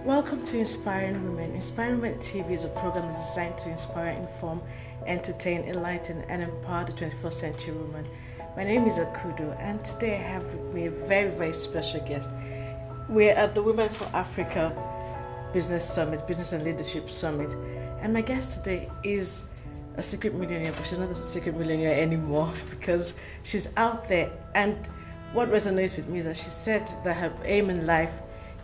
Welcome to Inspiring Women. Inspiring Women TV is a program designed to inspire, inform, entertain, enlighten, and empower the 21st century woman. My name is Akudo, and today I have with me a very, very special guest. We're at the Women for Africa Business Summit, Business and Leadership Summit, and my guest today is a secret millionaire, but she's not a secret millionaire anymore because she's out there. And what resonates with me is that she said that her aim in life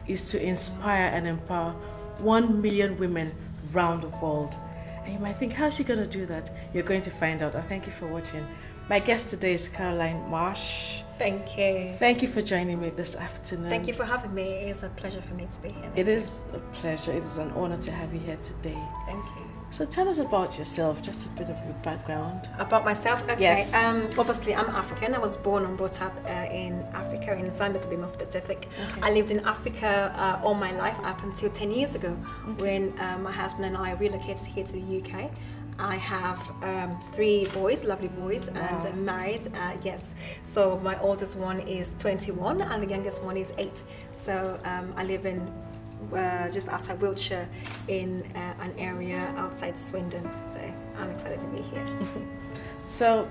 is to inspire and empower 1 million women around the world. And you might think, how is she going to do that? You're going to find out. And thank you for watching. My guest today is Caroline Marsh. Thank you. Thank you for joining me this afternoon. Thank you for having me. It is a pleasure for me to be here. It is a pleasure. It is an honor to have you here today. Thank you. So tell us about yourself, just a bit of your background. About myself? Okay. Yes. Obviously, I'm African. I was born and brought up in Africa, in Zambia to be more specific. Okay. I lived in Africa all my life up until 10 years ago when my husband and I relocated here to the UK. I have 3 boys, lovely boys, and I'm married, yes. So my oldest one is 21 and the youngest one is 8. So I live in just outside Wiltshire in an area outside Swindon. So I'm excited to be here. So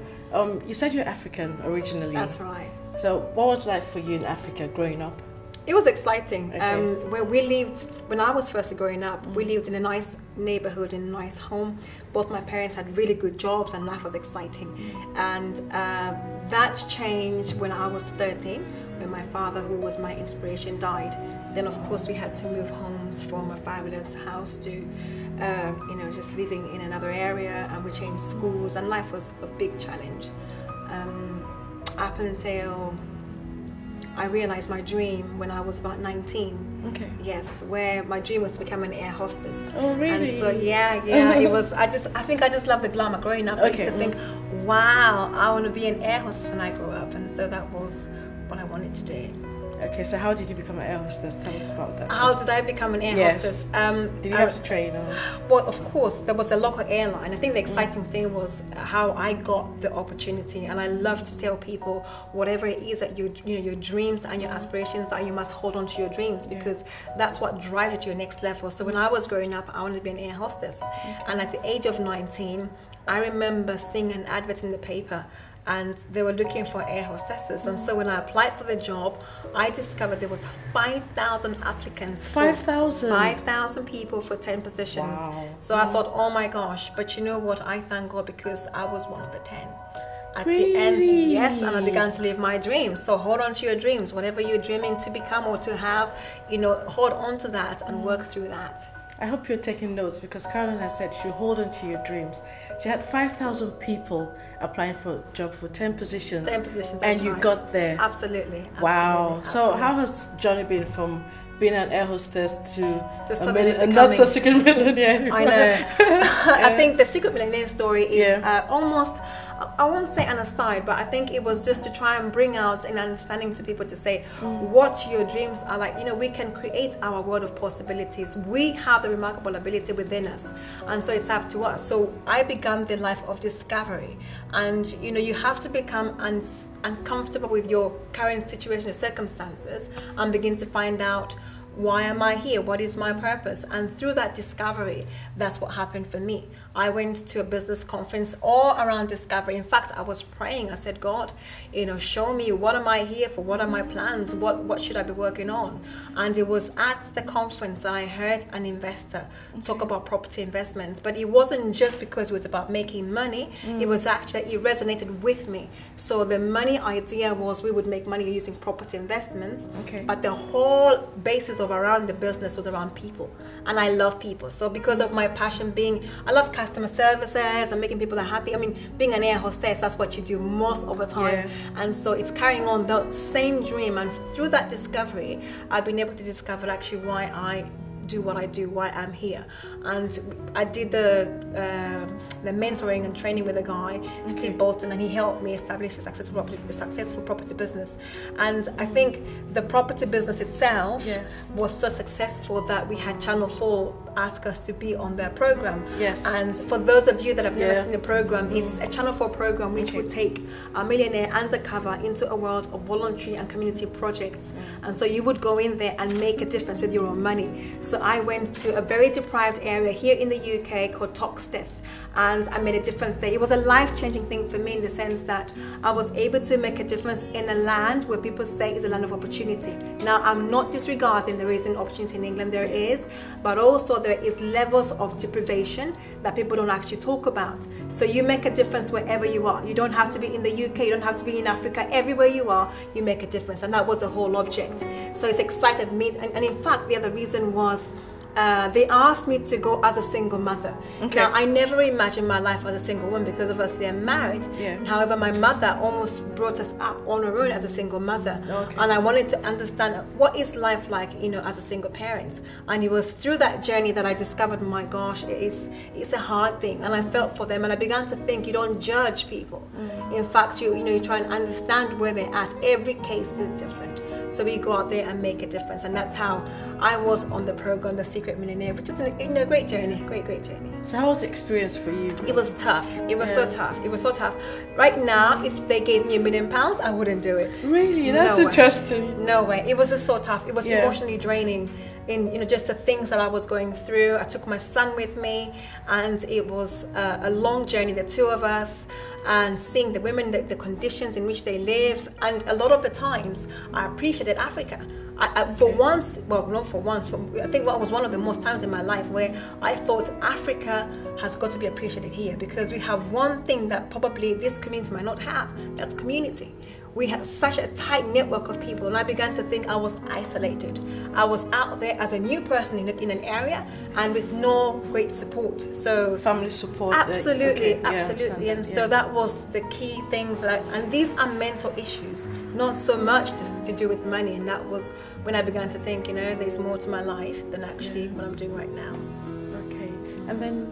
you said you're African originally. That's right. So what was life for you in Africa growing up? It was exciting. Okay. Where we lived, when I was first growing up, we lived in a nice neighborhood, in a nice home. Both my parents had really good jobs and life was exciting. And that changed when I was 13, when my father, who was my inspiration, died. Then of course we had to move homes from a fabulous house to, just living in another area, and we changed schools, and life was a big challenge. Up until I realized my dream when I was about 19. Okay. Yes, where my dream was to become an air hostess. Oh, really? And so yeah, it was. I think I just loved the glamour. Growing up, I used to think, wow, I want to be an air hostess when I grow up, and so that was what I wanted to do. Okay, so how did you become an air hostess? Tell us about that. How did I become an air hostess? Did you have to train? Or? Well, of course, there was a local airline. I think the exciting thing was how I got the opportunity, and I love to tell people whatever it is that your dreams and your aspirations are, you must hold on to your dreams, because that's what drives you to your next level. So when I was growing up, I wanted to be an air hostess, and at the age of 19, I remember seeing an advert in the paper, and they were looking for air hostesses. And so when I applied for the job, I discovered there was 5,000 applicants. 5,000? 5,000 people for 10 positions. Wow. So I thought, oh my gosh, but you know what? I thank God because I was one of the 10. At Really? the end, yes, and I began to live my dreams. So hold on to your dreams. Whatever you're dreaming to become or to have, hold on to that and work through that. I hope you're taking notes, because Caroline has said she hold on to your dreams. She had 5,000 people applying for a job for 10 positions. 10 positions, and you got there. Absolutely. Wow. Absolutely. So how has journey been from being an air hostess to suddenly not so secret millionaire? I know. I think the Secret Millionaire story is almost, I won't say an aside, but I think it was just to try and bring out an understanding to people to say what your dreams are like. We can create our world of possibilities. We have the remarkable ability within us, and so it's up to us. So I began the life of discovery, and you have to become uncomfortable with your current situation or circumstances and begin to find out, why am I here? What is my purpose? And through that discovery, that's what happened for me. I went to a business conference all around discovery. In fact, I was praying. I said, God, show me, what am I here for? What are my plans? What should I be working on? And it was at the conference that I heard an investor talk about property investments. But it wasn't just because it was about making money. It was actually, it resonated with me. So the money idea was we would make money using property investments. Okay. But the whole basis of around the business was around people, and I love people. So because of my passion I love customer services and making people happy. I mean, being an air hostess, that's what you do most of the time. And so it's carrying on that same dream, and through that discovery, I've been able to discover actually why I do what I do, why I'm here. And I did the mentoring and training with a guy, Steve Bolton, and he helped me establish a successful property business. And I think the property business itself was so successful that we had Channel 4 ask us to be on their program. Yes. And for those of you that have never seen the program, it's a Channel 4 program which would take a millionaire undercover into a world of voluntary and community projects. And so you would go in there and make a difference with your own money. So I went to a very deprived area here in the UK called Hostess, and I made a difference there. It was a life-changing thing for me in the sense that I was able to make a difference in a land where people say is a land of opportunity. Now, I'm not disregarding there is an opportunity in England, there is, but also there is levels of deprivation that people don't actually talk about. So you make a difference wherever you are. You don't have to be in the UK, you don't have to be in Africa. Everywhere you are, you make a difference, and that was the whole object. So it's excited me, and in fact, the other reason was they asked me to go as a single mother. Now, I never imagined my life as a single woman because obviously I'm married. However, my mother almost brought us up on her own as a single mother. And I wanted to understand what is life like, you know, as a single parent. And it was through that journey that I discovered, my gosh, it's a hard thing. And I felt for them, and I began to think, you don't judge people. In fact, you try and understand where they're at. Every case is different. So we go out there and make a difference. And that's how I was on the program, The Secret Millionaire, which is a great journey, great journey. So how was the experience for you? It was tough. It was so tough. It was so tough. Right now, if they gave me £1 million, I wouldn't do it. Really? That's interesting. No way. It was just so tough. It was emotionally draining. In just the things that I was going through. I took my son with me, and it was a long journey, the two of us, and seeing the women, the conditions in which they live. And a lot of the times I appreciated Africa. For once, well, not for once, I think that was one of the most times in my life where I thought Africa has got to be appreciated here, because we have one thing that probably this community might not have, that's community. We have such a tight network of people, and I began to think I was isolated. I was out there as a new person in an area and with no great support. So family support. Absolutely. And so that was the key things. And these are mental issues, not so much to do with money. And that was when I began to think, there's more to my life than actually what I'm doing right now. Okay. And then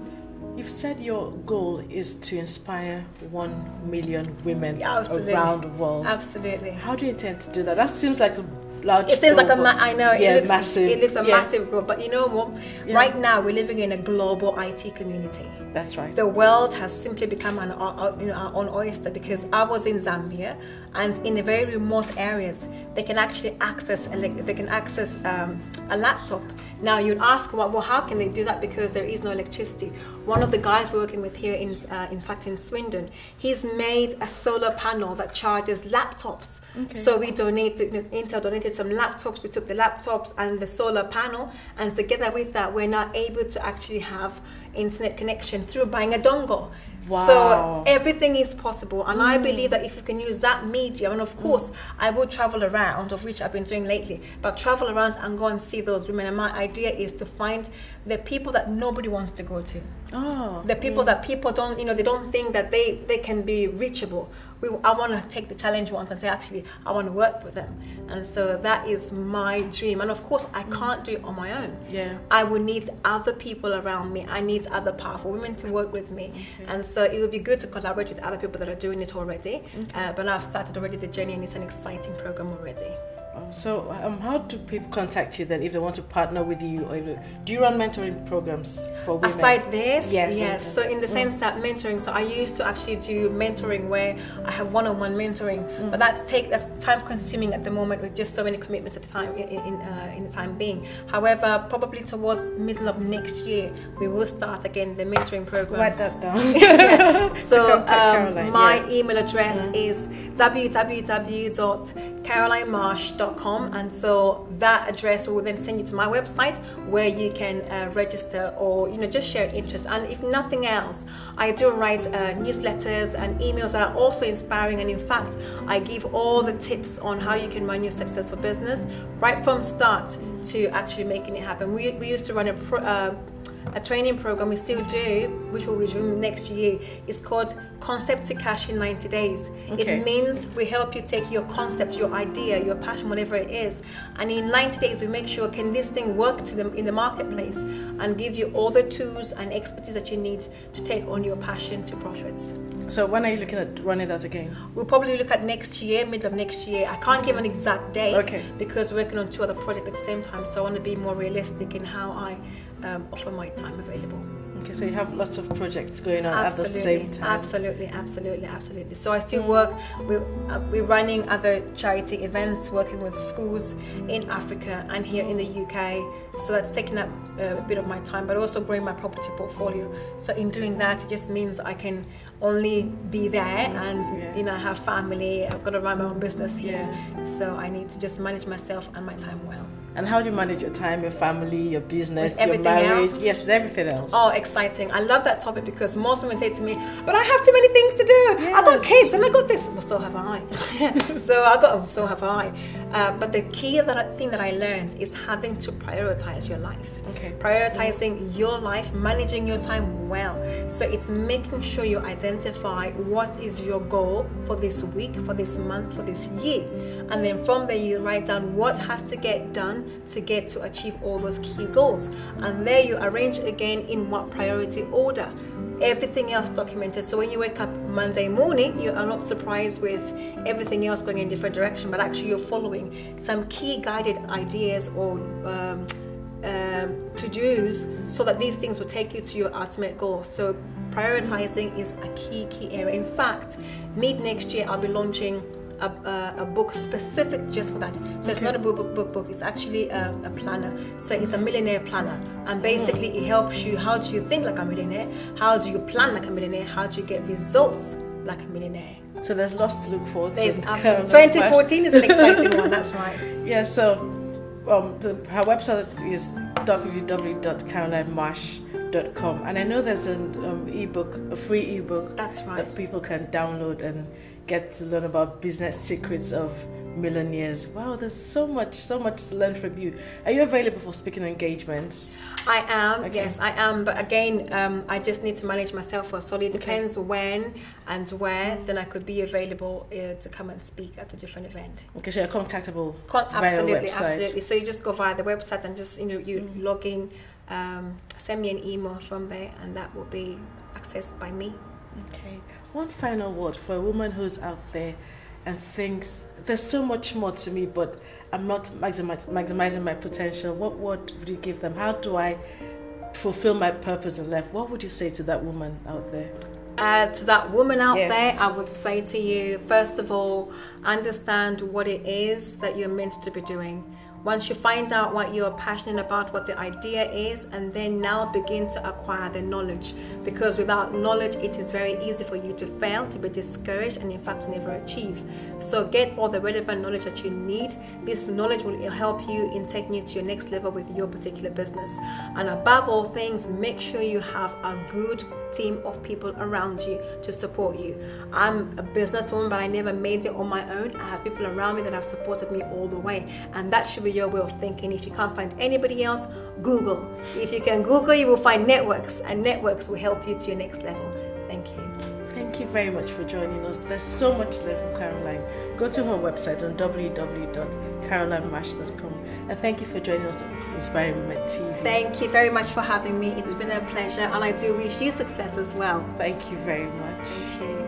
you've said your goal is to inspire 1 million women around the world. Absolutely. How do you intend to do that? That seems like a large goal. It seems like I know. Massive. It looks a massive goal. But you know what? Right now, we're living in a global IT community. That's right. The world has simply become our own oyster, because I was in Zambia, and in the very remote areas, they can actually access a laptop. Now you'd ask, well, how can they do that? Because there is no electricity. One of the guys we're working with here, in fact in Swindon, he's made a solar panel that charges laptops. So we Intel donated some laptops. We took the laptops and the solar panel, and together with that, we're now able to actually have internet connection through buying a dongle. Wow. So everything is possible, and I believe that if you can use that medium, and of course I will travel around, of which I've been doing lately, but travel around and go and see those women. And my idea is to find the people that nobody wants to go to. The people that people don't, they don't think that they can be reachable. I want to take the challenge once and say, actually, I want to work with them. And so that is my dream. And of course, I can't do it on my own. I will need other people around me. I need other powerful women to work with me. And so it would be good to collaborate with other people that are doing it already. But I've started already the journey, and it's an exciting program already. So how do people contact you then if they want to partner with you? Or do you run mentoring programs for women? Aside this, yes. So in the sense that mentoring, so I used to actually do mentoring where I have one-on-one mentoring, but that's time consuming at the moment with just so many commitments at the time in the time being. However, probably towards middle of next year, we will start again the mentoring programs. Write that down. So my email address is www.carolinemarsh.com, and so that address will then send you to my website where you can register or just share interest. And if nothing else, I do write newsletters and emails that are also inspiring, and in fact I give all the tips on how you can run your successful business right from start to actually making it happen. We used to run a training program, we still do, which will resume next year. It's called Concept to Cash in 90 Days. It means we help you take your concept, your idea, your passion, whatever it is, and in 90 days we make sure, can this thing work to them in the marketplace, and give you all the tools and expertise that you need to take on your passion to profits. So when are you looking at running that again? We'll probably look at next year, middle of next year. I can't give an exact date because we're working on 2 other projects at the same time, so I want to be more realistic in how I offer my time available. Okay, so you have lots of projects going on at the same time. Absolutely. So I still work. We're running other charity events, working with schools in Africa and here in the UK. So that's taking up a bit of my time, but also growing my property portfolio. So in doing that, it just means I can only be there, and I have family. I've got to run my own business here, so I need to just manage myself and my time well. And how do you manage your time, your family, your business, your everything marriage? else? Yes, with everything else. Oh, exciting. I love that topic because most women say to me, but I have too many things to do. Yes. I got kids and I got this. Well, so have I. So have I. But the key thing that I learned is having to prioritize your life. Okay. Prioritizing your life, managing your time well. So it's making sure you identify what is your goal for this week, for this month, for this year. And then from there you write down what has to get done to achieve all those key goals. And there you arrange again in what priority order. Everything else documented. So when you wake up Monday morning, you are not surprised with everything else going in a different direction, but actually you're following some key guided ideas or to-dos so that these things will take you to your ultimate goal. So prioritizing is a key area. In fact, mid next year I'll be launching a book specific just for that. So it's not a book, it's actually a planner. So it's a millionaire planner, and basically it helps you, how do you think like a millionaire, how do you plan like a millionaire, how do you get results like a millionaire. So there's lots to look forward to. 2014 is an exciting one, that's right. Yeah, so her website is www.carolinemarsh.com, and I know there's an ebook, a free ebook. That's right. That people can download and get to learn about business secrets of millionaires. Wow, there's so much to learn from you. Are you available for speaking engagements? I am, okay. Yes, I am. But again, I just need to manage myself well. So it depends when and where, then I could be available to come and speak at a different event. Okay, so you're contactable absolutely. So you just go via the website and just, you log in, send me an email from there, and that will be accessed by me. Okay. One final word for a woman who's out there and thinks there's so much more to me, but I'm not maximizing my potential. What word would you give them? How do I fulfill my purpose in life? What would you say to that woman out there? To that woman out there, I would say to you, first of all, understand what it is that you're meant to be doing. Once you find out what you're passionate about, what the idea is, and then now begin to acquire the knowledge. Because without knowledge, it is very easy for you to fail, to be discouraged, and in fact to never achieve. So get all the relevant knowledge that you need. This knowledge will help you in taking you to your next level with your particular business. And above all things, make sure you have a good team of people around you to support you. I'm a businesswoman, but I never made it on my own. I have people around me that have supported me all the way, and that should be your way of thinking. If you can't find anybody else, Google. If you can Google, you will find networks, and networks will help you to your next level. Thank you. Thank you very much for joining us. There's so much to learn from Caroline. Go to her website on www.carolinemarsh.com, and thank you for joining us on Inspiring Women TV. Thank you very much for having me. It's been a pleasure, and I do wish you success as well. Thank you very much. Thank you.